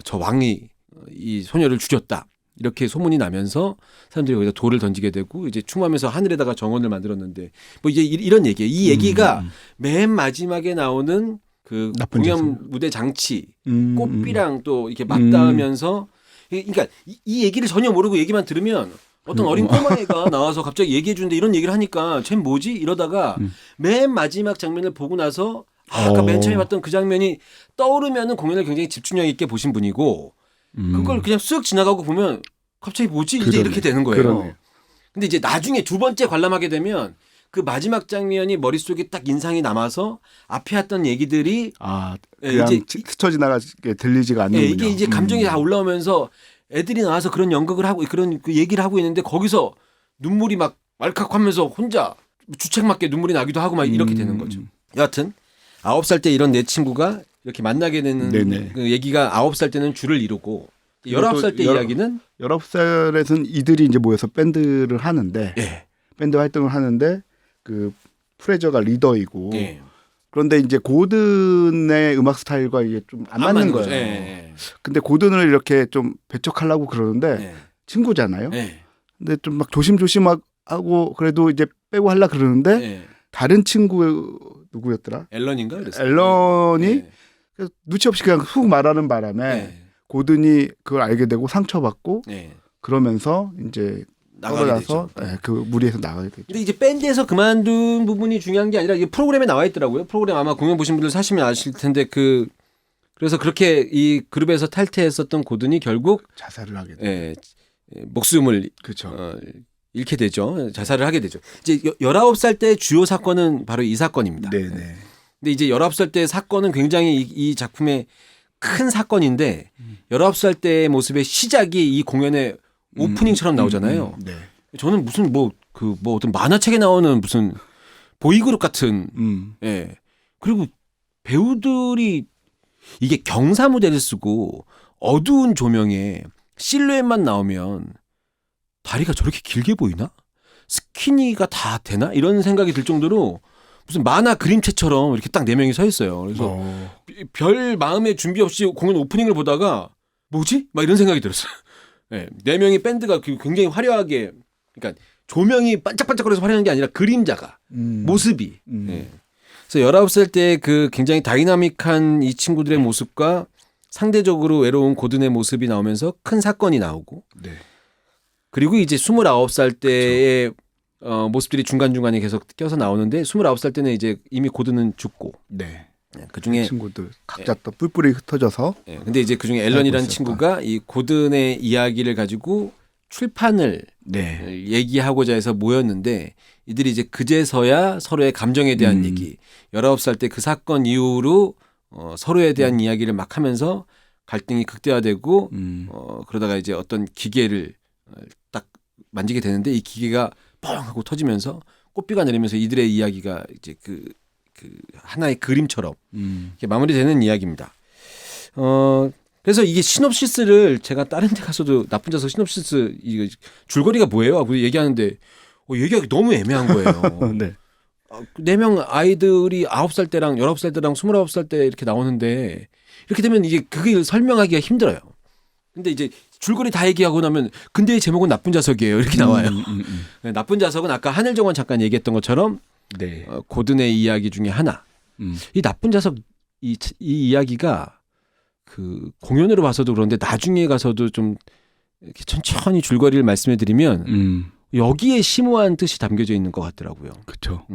저 왕이 이 소녀를 죽였다. 이렇게 소문이 나면서 사람들이 거기다 돌을 던지게 되고 이제 충하면서 하늘에다가 정원을 만들었는데 뭐 이제 이런 얘기예요. 이 얘기가 맨 마지막에 나오는 그 공연 무대 장치 꽃비랑 또 이렇게 맞닿으면서 그러니까 이 얘기를 전혀 모르고 얘기만 들으면 어떤 어린 꼬마애가 나와서 갑자기 얘기해 주는데 이런 얘기를 하니까 쟤 뭐지? 이러다가 맨 마지막 장면을 보고 나서 아까 맨 처음에 봤던 그 장면이 떠오르면은 공연을 굉장히 집중력 있게 보신 분이고 그걸 그냥 쓱 지나가고 보면 갑자기 뭐지? 이제 이렇게 되는 거예요. 그러네. 근데 이제 나중에 두 번째 관람하게 되면 그 마지막 장면이 머릿속에 딱 인상이 남아서 앞에 했던 얘기들이 그냥 이제 스쳐 지나가게 들리지가 않는군요. 이게 이제 감정이 다 올라오면서 애들이 나와서 그런 연극을 하고 그런 그 얘기를 하고 있는데 거기서 눈물이 막 왈칵하면서 혼자 주책맞게 눈물이 나기도 하고 막 이렇게 되는 거죠. 여하튼 9살 때 이런 내 친구가 이렇게 만나게 되는 그 얘기가 9살 때는 줄을 이루고 19살 때 이야기는 19살에서는 이들이 이제 모여서 밴드를 하는데 밴드 활동을 하는데 그 프레저가 리더이고 그런데 이제 고든의 음악 스타일과 이게 좀 안 맞는 거예요. 근데 고든을 이렇게 좀 배척하려고 그러는데 친구잖아요. 근데 좀 막 조심조심하고 그래도 이제 빼고 하려 그러는데 다른 친구 누구였더라? 앨런인가 그랬어요. 앨런이 눈치 없이 그냥 훅 말하는 바람에 고든이 그걸 알게 되고 상처받고 그러면서 이제 떨어져서 그 무리에서 나가게 되죠. 근데 이제 밴드에서 그만둔 부분이 중요한 게 아니라 이게 프로그램에 나와 있더라고요. 프로그램 아마 공연 보신 분들 사시면 아실 텐데 그래서 그렇게 이 그룹에서 탈퇴했었던 고든이 결국 자살을 하게 돼요. 목숨을 잃게 되죠. 자살을 하게 되죠. 이제 19살 때 주요 사건은 바로 이 사건입니다. 네네. 근데 이제 19살 때 사건은 굉장히 이 작품의 큰 사건인데 19살 때의 모습의 시작이 이 공연의 오프닝처럼 나오잖아요. 저는 무슨 뭐 어떤 만화책에 나오는 무슨 보이그룹 같은 그리고 배우들이 이게 경사 무대를 쓰고 어두운 조명에 실루엣만 나오면 다리가 저렇게 길게 보이나? 스키니가 다 되나? 이런 생각이 들 정도로 무슨 만화 그림체처럼 이렇게 딱 4명이 서 있어요. 그래서 별 마음의 준비 없이 공연 오프닝을 보다가 뭐지? 막 이런 생각이 들었어요. 4명의 밴드가 굉장히 화려하게 그러니까 조명이 반짝반짝거려서 화려한 게 아니라 그림자가 모습이 그래서 19살 때 그 굉장히 다이나믹한 이 친구들의 모습과 상대적으로 외로운 고든의 모습이 나오면서 큰 사건이 나오고 그리고 이제 29살 때의 모습들이 중간중간에 계속 껴서 나오는데 29살 때는 이제 이미 고든은 죽고 그중에 친구들 각자 또 뿔뿔이 흩어져서 근데 이제 그중에 앨런이라는 친구가 이 고든의 이야기를 가지고 출판을 얘기하고자 해서 모였는데 이들이 이제 그제서야 서로의 감정에 대한 얘기 19살 때 그 사건 이후로 서로에 대한 이야기를 막 하면서 갈등이 극대화되고 그러다가 이제 어떤 기계를 딱 만지게 되는데 이 기계가 뻥 하고 터지면서 꽃비가 내리면서 이들의 이야기가 이제 그 하나의 그림처럼 이렇게 마무리되는 이야기입니다. 그래서 이게 시놉시스를 제가 다른 데 가서도 나쁜 자석 시놉시스 이거 줄거리가 뭐예요? 하고 얘기하는데 얘기하기 너무 애매한 거예요. 4명 아이들이 9살 때랑 19살 때랑 29살 때 이렇게 나오는데 이렇게 되면 이게 그게 설명하기가 힘들어요. 근데 이제 줄거리 다 얘기하고 나면 근데 제목은 나쁜 자석이에요. 이렇게 나와요. 나쁜 자석은 아까 하늘정원 잠깐 얘기했던 것처럼 고든의 이야기 중에 하나. 이 나쁜 자석 이 이야기가 그 공연으로 봐서도 그런데 나중에 가서도 좀 이렇게 천천히 줄거리를 말씀해 드리면 여기에 심오한 뜻이 담겨져 있는 것 같더라고요. 그렇죠.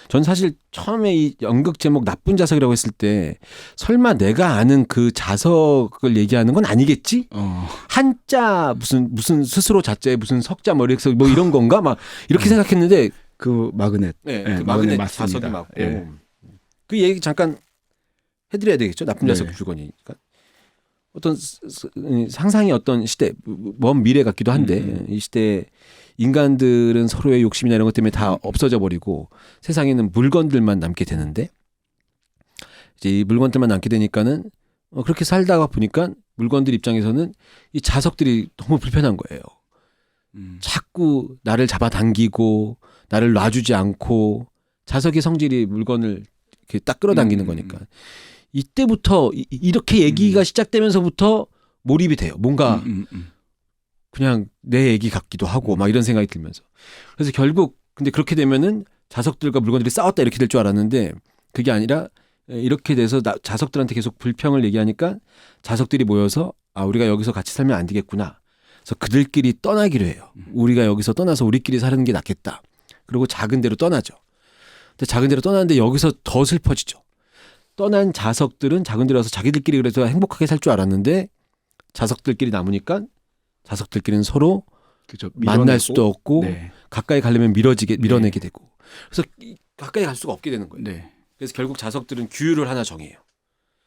전 사실 처음에 이 연극 제목 나쁜 자석이라고 했을 때 설마 내가 아는 그 자석을 얘기하는 건 아니겠지? 한자 무슨 스스로 자자에 무슨 석자 머리에서 뭐 이런 건가? 막 이렇게 생각했는데 그 마그넷. 그 마그넷 자석이 맞고 그 얘기 잠깐 해드려야 되겠죠? 나쁜 자석 줄거리니까. 어떤 상상의 어떤 시대, 먼 미래 같기도 한데 이 시대에 인간들은 서로의 욕심이나 이런 것 때문에 다 없어져 버리고 세상에는 물건들만 남게 되는데 이제 이 물건들만 남게 되니까는 그렇게 살다가 보니까 물건들 입장에서는 이 자석들이 너무 불편한 거예요. 자꾸 나를 잡아당기고 나를 놔주지 않고 자석의 성질이 물건을 이렇게 딱 끌어당기는 거니까. 이때부터 이렇게 얘기가 시작되면서부터 몰입이 돼요. 뭔가 그냥 내 얘기 같기도 하고 막 이런 생각이 들면서. 그래서 결국 근데 그렇게 되면은 자석들과 물건들이 싸웠다 이렇게 될 줄 알았는데 그게 아니라 이렇게 돼서 자석들한테 계속 불평을 얘기하니까 자석들이 모여서 아 우리가 여기서 같이 살면 안 되겠구나. 그래서 그들끼리 떠나기로 해요. 우리가 여기서 떠나서 우리끼리 사는 게 낫겠다. 그리고 작은 데로 떠나죠. 근데 작은 데로 떠나는데 여기서 더 슬퍼지죠. 떠난 자석들은 작은 데로 와서 자기들끼리 그래서 행복하게 살 줄 알았는데 자석들끼리 남으니까 자석들끼리는 서로 그죠. 만날 수도 없고 네. 가까이 가려면 밀어내게 되고 그래서 가까이 갈 수가 없게 되는 거예요. 네. 그래서 결국 자석들은 규율을 하나 정해요.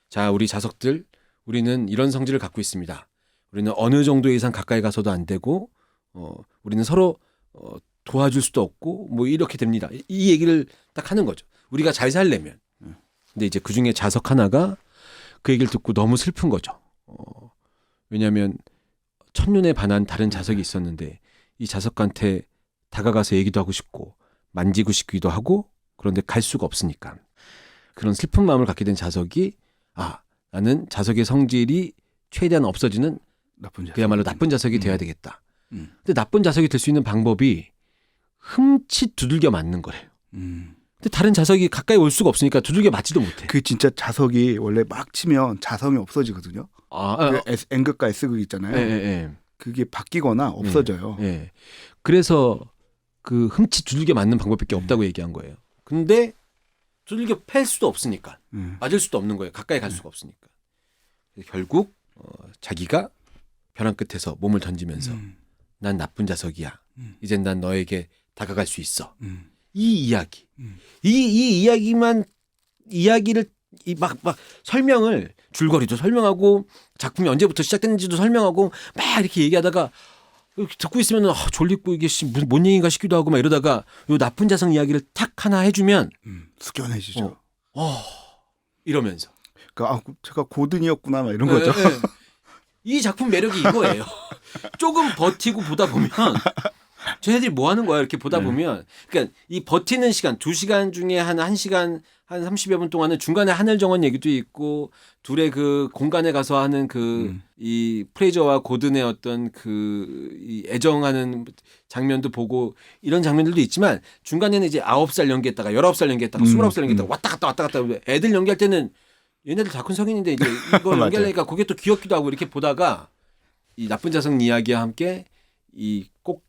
자, 우리 자석들 우리는 이런 성질을 갖고 있습니다. 우리는 어느 정도 이상 가까이 가서도 안 되고 우리는 서로 도와줄 수도 없고 뭐 이렇게 됩니다. 이 얘기를 딱 하는 거죠. 우리가 잘 살려면. 근데 이제 그중에 자석 하나가 그 얘기를 듣고 너무 슬픈 거죠. 왜냐하면 첫눈에 반한 다른 자석이 있었는데 이 자석한테 다가가서 얘기도 하고 싶고 만지고 싶기도 하고 그런데 갈 수가 없으니까 그런 슬픈 마음을 갖게 된 자석이 아 나는 자석의 성질이 최대한 없어지는 나쁜 자석. 그야말로 나쁜 자석이 돼야 되겠다. 근데 나쁜 자석이 될 수 있는 방법이 흠칫 두들겨 맞는 거래요. 근데 다른 자석이 가까이 올 수가 없으니까 두들겨 맞지도 못해. 그 진짜 자석이 원래 막 치면 자성이 없어지거든요. 그 N극과 S극 있잖아요. 그게 바뀌거나 없어져요. 그래서 그 흠칫 두들겨 맞는 방법밖에 없다고 얘기한 거예요. 근데 두들겨 팰 수도 없으니까 맞을 수도 없는 거예요. 가까이 갈 수가 없으니까. 결국 자기가 벼랑 끝에서 몸을 던지면서 난 나쁜 자석이야. 이젠 난 너에게 다가갈 수 있어. 이 이야기. 이 이야기를 막 설명을 줄거리도 설명하고 작품이 언제부터 시작됐는지도 설명하고 막 이렇게 얘기하다가 듣고 있으면 졸리고 이게 무슨 뭔 얘기인가 싶기도 하고 막 이러다가 요 나쁜 자석 이야기를 탁 하나 해주면 숙연해지죠. 이러면서 그러니까 제가 고든이었구나 막 이런 거죠. 이 작품 매력이 이거예요. 조금 버티고 보다 보면 쟤네들이 뭐 하는 거야 이렇게 보다 보면 그러니까 이 버티는 시간 2시간 중에 한 1시간 한 30여 분 동안은 중간에 하늘 정원 얘기도 있고 둘의 그 공간에 가서 하는 그 이 프레이저와 고든의 어떤 그 이 애정하는 장면도 보고 이런 장면들도 있지만 중간에는 이제 9살 연기했다가 19살 연기했다가 29살 연기했다가 왔다 갔다 애들 연기할 때는 얘네들 다 큰 성인인데 이제 이거 연기하려니까 그게 또 귀엽기도 하고 이렇게 보다가 이 나쁜 자석 이야기와 함께 이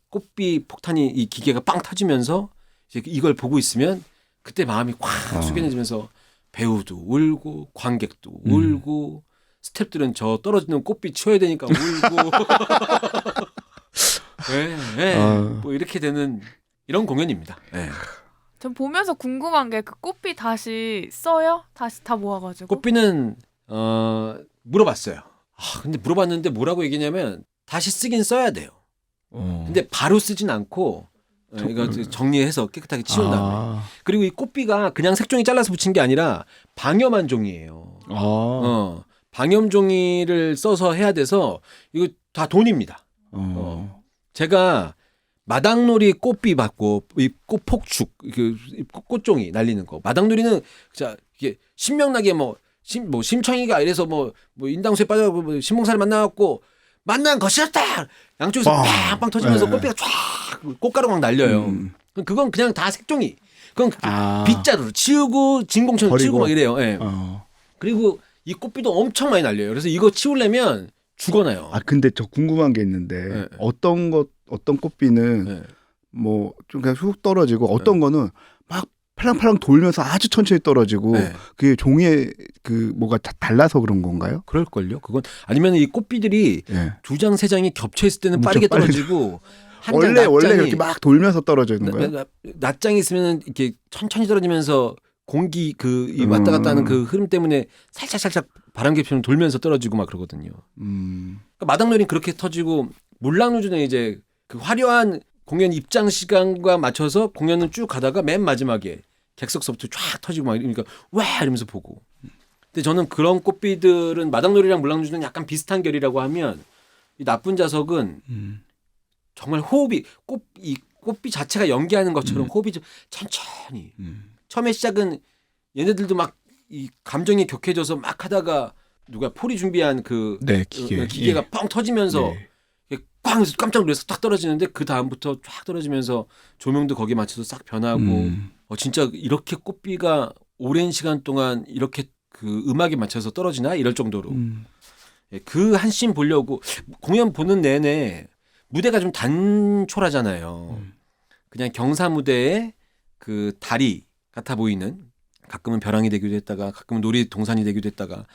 꽃비 폭탄이 이 기계가 빵 터지면서 이제 이걸 보고 있으면 그때 마음이 확 숙연해지면서 배우도 울고 관객도 울고 스태프들은 저 떨어지는 꽃비 치워야 되니까 울고 뭐 이렇게 되는 이런 공연입니다. 전 보면서 궁금한 게 그 꽃비 다시 써요? 다시 다 모아가지고. 꽃비는 물어봤어요. 근데 물어봤는데 뭐라고 얘기냐면 다시 쓰긴 써야 돼요. 근데 바로 쓰진 않고 이거 정리해서 깨끗하게 치운 다음에 그리고 이 꽃비가 그냥 색종이 잘라서 붙인 게 아니라 방염한 종이에요. 방염 종이를 써서 해야 돼서 이거 다 돈입니다. 제가 마당놀이 꽃비 받고 이 꽃폭죽 그 꽃종이 날리는 거 마당놀이는 자 이게 신명나게 뭐 심청이가 이래서 뭐 인당수에 빠져 뭐 신봉사를 만나갖고 만난 것이었다. 양쪽에서 빵빵 터지면서 꽃비가 쫙 꽃가루 막 날려요. 그건 그냥 다 색종이. 그건 빗자루로 치우고 진공청 치우고 막 이래요. 그리고 이 꽃비도 엄청 많이 날려요. 그래서 이거 치우려면 죽어나요. 근데 저 궁금한 게 있는데 어떤 꽃비는 뭐 좀 그냥 훅 떨어지고 어떤 거는 막 팔랑팔랑 돌면서 아주 천천히 떨어지고 그게 종이에 그 뭐가 달라서 그런 건가요? 그럴걸요. 그건 아니면 이 꽃비들이 2장 3장이 겹쳐 있을 때는 빠르게 떨어지고 원래 그렇게 막 돌면서 떨어지는 거예요? 낱장이 있으면 이렇게 천천히 떨어지면서 공기 이 왔다 갔다 하는 그 흐름 때문에 살짝 바람 개편을 돌면서 떨어지고 막 그러거든요. 그러니까 마당놀이는 그렇게 터지고 물랑루즈는 이제 그 화려한 공연 입장 시간과 맞춰서 공연을 쭉 가다가 맨 마지막에 객석서부터 쫙 터지고 막 이러니까 와 이러면서 보고. 근데 저는 그런 꽃비들은 마당놀이랑 물랑루즈는 약간 비슷한 결이라고 하면 이 나쁜 자석은 정말 호흡이 이 꽃비 자체가 연기하는 것처럼 호흡이 좀 천천히. 처음에 시작은 얘네들도 막 이 감정이 격해져서 막 하다가 누가 폴이 준비한 그 네, 기계가 예. 뻥 터지면서 네. 꽝 해서 깜짝 놀라서 딱 떨어지는데 그 다음부터 쫙 떨어지면서 조명도 거기에 맞춰서 싹 변하고 진짜 이렇게 꽃비가 오랜 시간 동안 이렇게 그 음악에 맞춰서 떨어지나 이럴 정도로 그 한 씬 보려고 공연 보는 내내 무대가 좀 단촐하잖아요. 그냥 경사 무대에 그 다리 같아 보이는 가끔은 벼랑이 되기도 했다가 가끔은 놀이동산이 되기도 했다가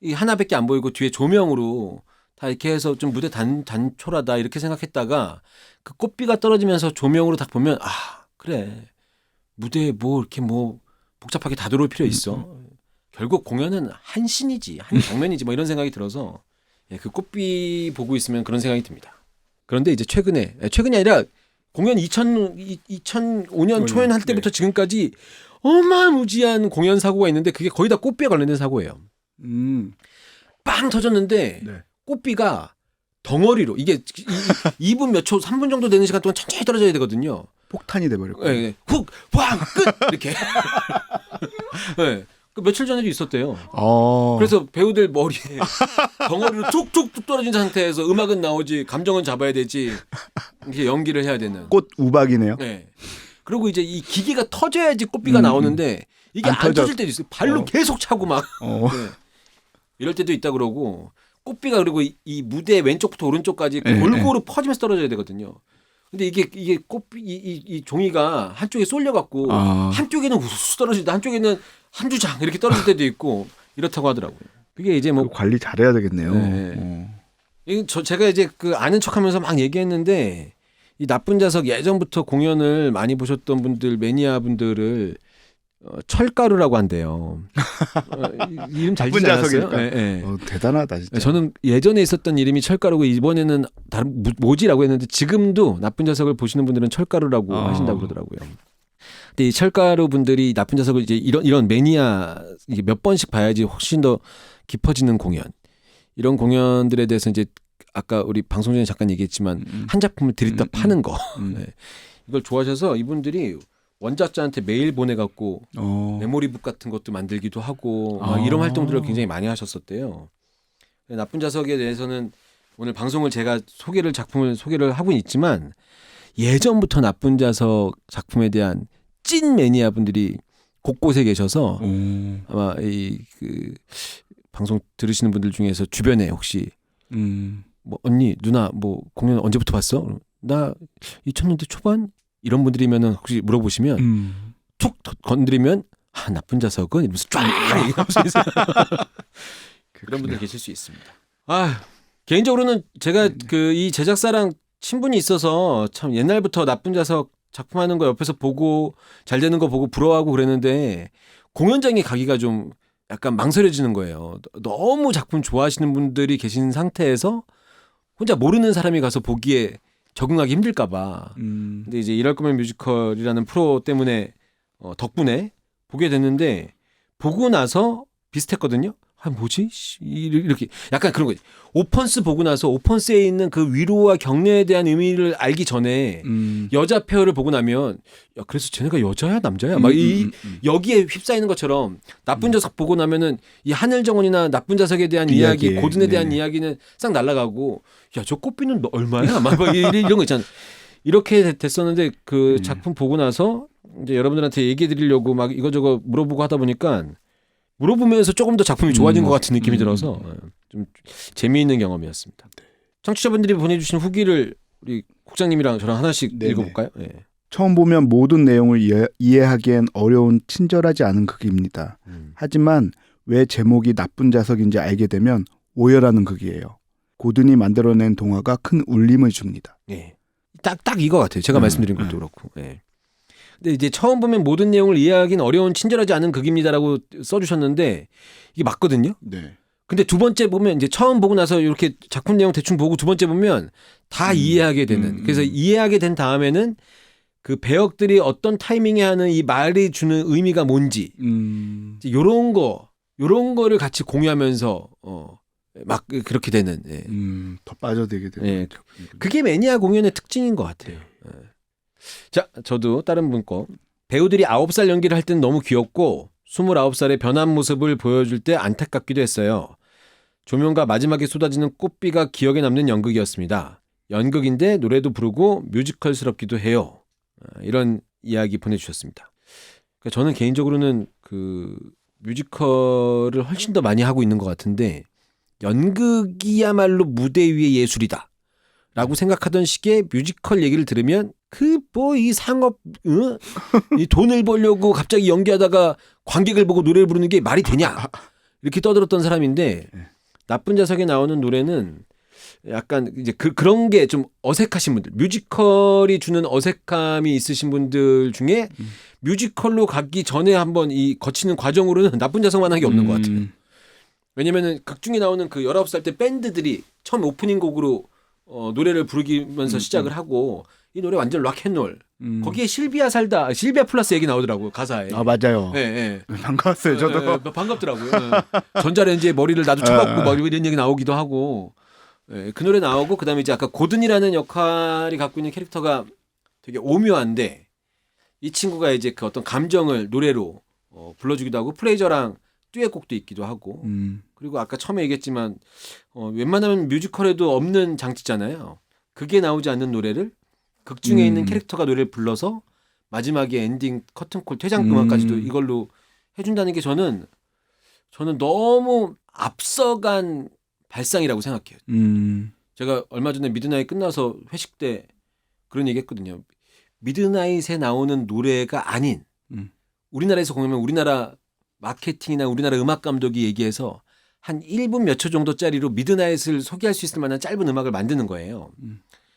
이 하나밖에 안 보이고 뒤에 조명으로 다 이렇게 해서 좀 무대 단촐하다 이렇게 생각했다가 그 꽃비가 떨어지면서 조명으로 딱 보면 아 그래 무대에 뭐 이렇게 뭐 복잡하게 다 들어올 필요 있어. 결국 공연은 한 씬이지 한 장면이지 뭐 이런 생각이 들어서 그 꽃비 보고 있으면 그런 생각이 듭니다. 그런데 이제 최근이 아니라 공연 2005년 초연 할 때부터 지금까지 어마무지한 공연 사고가 있는데 그게 거의 다 꽃비에 관련된 사고예요. 빵 터졌는데 네. 꽃비가 덩어리로 이게 2분 몇 초, 3분 정도 되는 시간 동안 천천히 떨어져야 되거든요. 폭탄이 돼버렸고. 네, 훅, 왕, 끝 이렇게. 네. 그 며칠 전에도 있었대요. 그래서 배우들 머리에 덩어리로 툭툭툭 떨어진 상태에서 음악은 나오지 감정은 잡아야 되지 이렇게 연기를 해야 되는. 꽃 우박이네요. 네. 그리고 이제 이 기계가 터져야지 꽃비가 나오는데 이게 안 터질 때도 있어요. 발로 계속 차고 막. 네. 이럴 때도 있다 그러고 꽃비가 그리고 이 무대 왼쪽부터 오른쪽까지 골고루 퍼지면서 떨어져야 되거든요. 근데 이게 꽃비 이 종이가 한쪽에 쏠려갖고 한쪽에는 우수 떨어지다 한쪽에는 한 주장 이렇게 떨어질 때도 있고 이렇다고 하더라고요. 그게 이제 뭐 관리 잘해야 되겠네요. 네. 제가 이제 그 아는 척하면서 막 얘기했는데 이 나쁜 자석 예전부터 공연을 많이 보셨던 분들 매니아 분들을 철가루라고 한대요. 이름 잘 지지 않았어요? 네, 네. 대단하다 진짜. 저는 예전에 있었던 이름이 철가루고 이번에는 다른 뭐지라고 했는데 지금도 나쁜 자석을 보시는 분들은 철가루라고 하신다고 그러더라고요. 근데 이 철가루 분들이 나쁜 자석을 이제 이런 매니아 이게 몇 번씩 봐야지 훨씬 더 깊어지는 공연 이런 공연들에 대해서 이제 아까 우리 방송 전에 잠깐 얘기했지만 한 작품을 들이다 파는 거 네. 이걸 좋아하셔서 이분들이 원작자한테 메일 보내갖고 메모리북 같은 것도 만들기도 하고 막 이런 활동들을 굉장히 많이 하셨었대요. 나쁜 자석에 대해서는 오늘 방송을 제가 작품을 소개를 하고는 있지만 예전부터 나쁜 자석 작품에 대한 찐 매니아 분들이 곳곳에 계셔서 아마 이 그 방송 들으시는 분들 중에서 주변에 혹시 뭐 언니 누나 뭐 공연 언제부터 봤어? 나 2000년대 초반 이런 분들이면은 혹시 물어보시면 툭 건드리면 나쁜 자석은 이러면서 쫙 얘기할 수 있어요. 그런 분들 계실 수 있습니다. 개인적으로는 제가 그 이 제작사랑 친분이 있어서 참 옛날부터 나쁜 자석 작품하는 거 옆에서 보고 잘 되는 거 보고 부러워하고 그랬는데 공연장에 가기가 좀 약간 망설여지는 거예요. 너무 작품 좋아하시는 분들이 계신 상태에서 혼자 모르는 사람이 가서 보기에 적응하기 힘들까 봐. 근데 이제 이럴 거면 뮤지컬이라는 프로 때문에 덕분에 보게 됐는데 보고 나서 비슷했거든요. 뭐지? 이렇게 약간 그런 거지. 오펀스 보고 나서 오펀스에 있는 그 위로와 격려에 대한 의미를 알기 전에 여자 페어를 보고 나면 야 그래서 쟤네가 여자야 남자야 막 여기에 휩싸이는 것처럼 나쁜 자석 보고 나면은 이 하늘정원이나 나쁜 자석에 대한 이야기 고든에 대한 이야기는 싹 날아가고 야 저 꽃비는 얼마야 막 이런 거 있잖아. 이렇게 됐었는데 그 작품 보고 나서 이제 여러분들한테 얘기해 드리려고 막 이거저거 물어보고 하다 보니까 물어보면서 조금 더 작품이 좋아진 것 같은 느낌이 들어서 좀 재미있는 경험이었습니다. 청취자분들이 보내주신 후기를 우리 국장님이랑 저랑 하나씩 읽어볼까요? 네. 처음 보면 모든 내용을 이해하기엔 어려운 친절하지 않은 극입니다. 하지만 왜 제목이 나쁜 자석인지 알게 되면 오열하는 극이에요. 고든이 만들어낸 동화가 큰 울림을 줍니다. 네. 딱 이거 같아요. 제가 말씀드린 것도 그렇고. 네. 근데 이제 처음 보면 모든 내용을 이해하기는 어려운 친절하지 않은 극입니다라고 써주셨는데 이게 맞거든요. 네. 근데 두 번째 보면 이제 처음 보고 나서 이렇게 작품 내용 대충 보고 두 번째 보면 다 이해하게 되는. 그래서 이해하게 된 다음에는 그 배역들이 어떤 타이밍에 하는 이 말이 주는 의미가 뭔지 요런 거를 같이 공유하면서 막 그렇게 되는. 예. 더 빠져들게 되는. 예. 그게 매니아 공연의 특징인 것 같아요. 예. 자, 저도 다른 분 거. 배우들이 9살 연기를 할 때는 너무 귀엽고 29살의 변한 모습을 보여줄 때 안타깝기도 했어요. 조명과 마지막에 쏟아지는 꽃비가 기억에 남는 연극이었습니다. 연극인데 노래도 부르고 뮤지컬스럽기도 해요. 이런 이야기 보내주셨습니다. 그러니까 저는 개인적으로는 그 뮤지컬을 훨씬 더 많이 하고 있는 것 같은데 연극이야말로 무대 위의 예술이다 라고 생각하던 시기에 뮤지컬 얘기를 들으면 그 뭐 이 상업 이 돈을 벌려고 갑자기 연기하다가 관객을 보고 노래를 부르는 게 말이 되냐 이렇게 떠들었던 사람인데 나쁜 자석에 나오는 노래는 약간 이제 그런 게 좀 어색하신 분들, 뮤지컬이 주는 어색함이 있으신 분들 중에 뮤지컬로 가기 전에 한번 이 거치는 과정으로는 나쁜 자석만한 게 없는 것 같아요. 왜냐면은 극 중에 나오는 그 19살 때 밴드들이 처음 오프닝 곡으로 노래를 부르면서 시작을 하고 이 노래 완전 락앤롤. 거기에 실비아 플러스 얘기 나오더라고요, 가사에. 아, 맞아요. 네, 네. 반가웠어요, 저도. 반갑더라고요. 전자레인지에 머리를 나도 쳐갖고 막 이런 얘기 나오기도 하고. 네, 그 노래 나오고 그다음에 이제 아까 고든이라는 역할이 갖고 있는 캐릭터가 되게 오묘한데 이 친구가 이제 그 어떤 감정을 노래로 불러주기도 하고 플레이저랑 듀엣곡도 있기도 하고 그리고 아까 처음에 얘기했지만 웬만하면 뮤지컬에도 없는 장치잖아요. 그게 나오지 않는 노래를 극 중에 있는 캐릭터가 노래를 불러서 마지막에 엔딩 커튼콜 퇴장음악까지도 이걸로 해준다는 게 저는 너무 앞서간 발상이라고 생각해요. 제가 얼마 전에 미드나잇 끝나서 회식 때 그런 얘기 했거든요. 미드나잇에 나오는 노래가 아닌 우리나라에서 공연하면 우리나라 마케팅이나 우리나라 음악 감독이 얘기해서 한 1분 몇 초 정도짜리로 미드나잇을 소개할 수 있을 만한 짧은 음악을 만드는 거예요.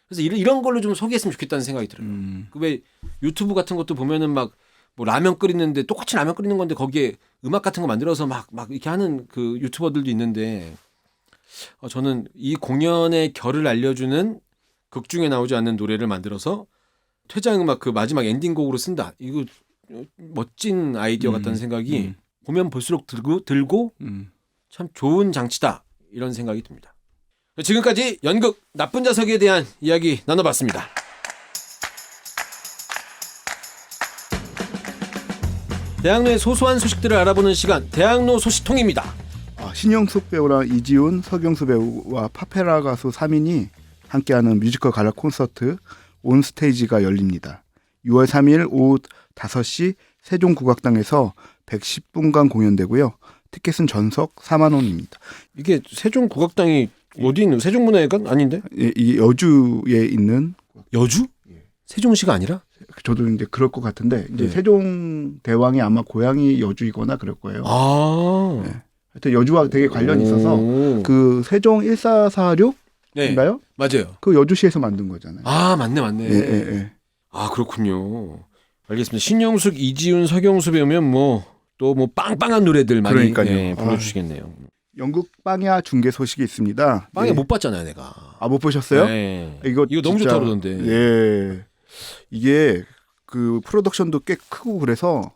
그래서 이런 걸로 좀 소개했으면 좋겠다는 생각이 들어요. 그 왜 유튜브 같은 것도 보면은 막 뭐 라면 끓이는데 똑같이 라면 끓이는 건데 거기에 음악 같은 거 만들어서 막 이렇게 하는 그 유튜버들도 있는데 저는 이 공연의 결을 알려주는 극 중에 나오지 않는 노래를 만들어서 퇴장음악 그 마지막 엔딩곡으로 쓴다. 이거 멋진 아이디어 같다는 생각이 보면 볼수록 들고 참 좋은 장치다 이런 생각이 듭니다. 지금까지 연극 나쁜 자석에 대한 이야기 나눠봤습니다. 대학로의 소소한 소식들을 알아보는 시간 대학로 소식통입니다. 신영숙 배우랑 이지훈, 서경수 배우와 파페라 가수 3인이 함께하는 뮤지컬 갈라 콘서트 온스테이지가 열립니다. 6월 3일 오후 5시 세종국악당에서 110분간 공연되고요. 티켓은 전석 4만 원입니다. 이게 세종국악당이 어디 있는 세종문화회관 아닌데? 예, 이 여주에 있는 여주? 세종시가 아니라? 저도 이제 그럴 것 같은데 이제 세종 대왕이 아마 고향이 여주이거나 그럴 거예요. 네. 하여튼 여주와 되게 관련이 있어서 그 세종 1446인가요? 네. 맞아요. 그 여주시에서 만든 거잖아요. 아, 맞네. 예. 아, 그렇군요. 알겠습니다. 신영숙, 이지훈, 서경수 배우면 또 빵빵한 노래들 많이 불러주시겠네요. 연극 빵야 중계 소식이 있습니다. 빵야 못 봤잖아요, 내가. 아, 못 보셨어요? 네. 이거 너무 좋다 그러던데. 예. 이게 그 프로덕션도 꽤 크고 그래서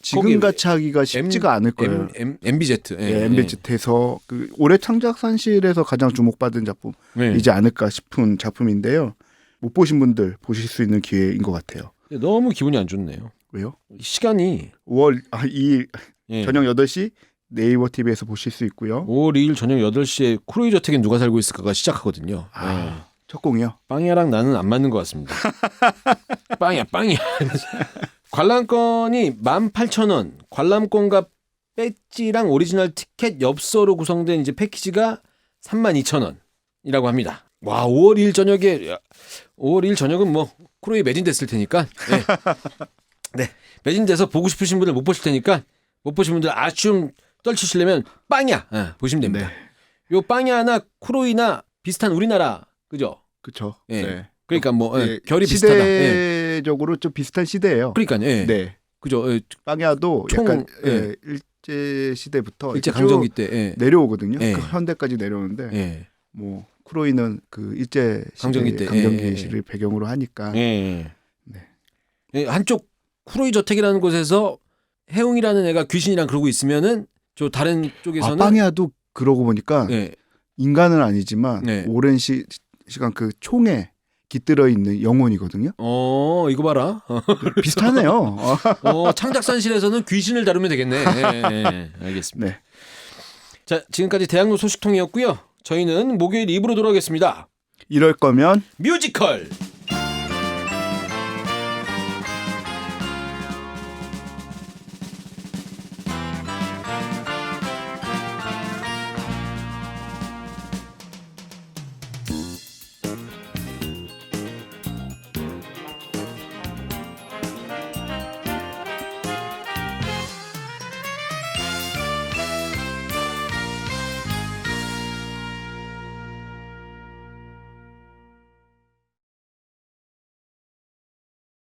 지금 같이 하기가 쉽지가 않을 거예요. MBZ. MBZ에서 그 올해 창작산실에서 가장 주목받은 작품이지 않을까 싶은 작품인데요. 못 보신 분들 보실 수 있는 기회인 것 같아요. 너무 기분이 안 좋네요. 왜요? 시간이 5월 2일 저녁 8시 네이버 TV에서 보실 수 있고요. 5월 2일 저녁 8시에 쿠로이 저택엔 누가 살고 있을까가 시작하거든요. 첫 공이요? 빵야랑 나는 안 맞는 것 같습니다. 빵야. 관람권이 18,000원, 관람권과 배지랑 오리지널 티켓 엽서로 구성된 이제 패키지가 32,000원이라고 합니다. 와, 5월 2일 저녁은 쿠로이 매진됐을 테니까. 네. 매진돼서 보고 싶으신 분들 못 보실 테니까 못 보신 분들 아쉬움 떨치시려면 빵야 보시면 됩니다. 네. 요 빵야나 쿠로이나 비슷한 우리나라 그죠? 그렇죠. 네. 그러니까 결이 비슷하다. 시대적으로 좀 비슷한 시대예요. 그러니까요. 네. 그죠. 빵야도 약간 일제 시대부터 일제 강점기 때 내려오거든요. 그 현대까지 내려오는데 쿠로이는 그 일제 강점기 때 강점기를 배경으로 하니까. 한쪽 쿠로이 저택이라는 곳에서 해웅이라는 애가 귀신이랑 그러고 있으면은 저 다른 쪽에서는 빵야도 그러고 보니까 인간은 아니지만 오랜 시간 그 총에 깃들어 있는 영혼이거든요. 이거 봐라. 비슷하네요. 창작산실에서는 귀신을 다루면 되겠네. 알겠습니다. 자, 지금까지 대학로 소식통이었고요. 저희는 목요일 2부로 돌아오겠습니다. 이럴 거면 뮤지컬